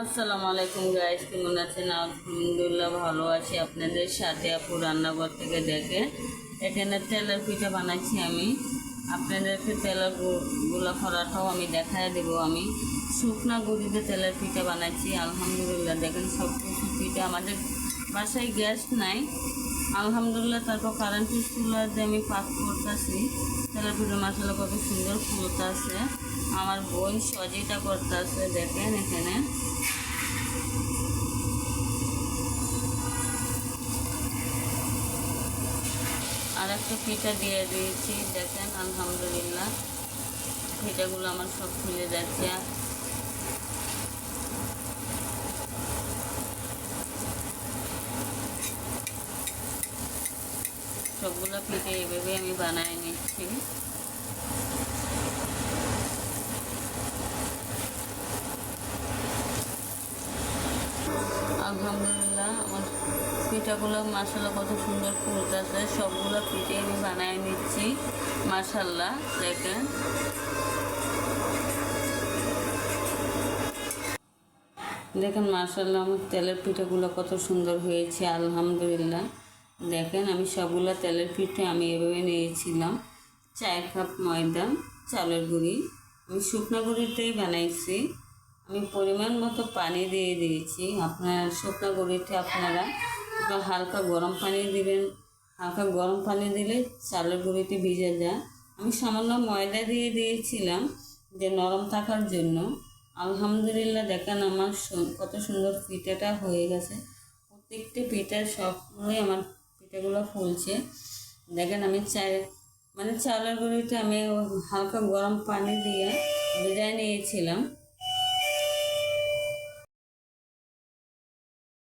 আসসালামু আলাইকুম গাইস, কেমন আছেন? আলহামদুলিল্লাহ ভালো আছি। আপনাদের সাথে আপু রান্নাঘর থেকে দেখে এখানে তেলের পিঠা বানাচ্ছি আমি। আপনাদেরকে তেলের গুলা করাটাও আমি দেখায় দেবো। আমি শুকনা গুঁড়িতে তেলের পিঠা বানাচ্ছি। আলহামদুলিল্লাহ দেখেন সব কিছু পিঠা। আমাদের বাসায় গ্যাস নাই আলহামদুলিল্লাহ। তারপর কারেন্টের চুলাতে আমি পাক করতেছি। তেলের পিঠা মশলা কত সুন্দর ফুলতেছে। আমার বোন সজিটা করতেছে দেখেন এখানে। আর একটা পিঠা দিয়ে দিয়েছি দেখেন আলহামদুলিল্লাহ। পিঠাগুলো আমার সব খুলে যাচ্ছে। সবগুলো পিঠে এভাবে আমি বানাই নিচ্ছি। আলহামদুলিল্লাহ আমার পিঠাগুলো মাশাআল্লাহ কত সুন্দর ফুলতেছে। সবগুলো পিঠে আমি বানাই নিচ্ছি মাশাআল্লাহ দেখেন। দেখেন মাশাআল্লাহ আমার তেলের পিঠাগুলো কত সুন্দর হয়েছে আলহামদুলিল্লাহ। দেখেন আমি সবগুলো তেলের পিঠে আমি এভাবে নিয়েছিলাম। 4 কাপ ময়দা, চালের গুঁড়ি আমি শুকনো গুঁড়িতেই বানাইছি। আমি পরিমাণ মতো পানি দিয়ে দিয়েছি। আপনার শুকনো গুঁড়িতে আপনারা একটু হালকা গরম পানি দিবেন। হালকা গরম পানি দিলে চালের গুঁড়িতে ভিজে যায়। আমি সামান্য ময়দা দিয়ে দিয়েছিলাম যে নরম থাকার জন্য। আলহামদুলিল্লাহ দেখেন আমার কত সুন্দর পিঠাটা হয়ে গেছে। প্রত্যেকটি পিঠার সবগুলোই আমার পিঠাগুলো ফুলছে। দেখেন আমি চালের গুঁড়িতে আমি হালকা গরম পানি দিয়ে ভিজায় নিয়েছিলাম।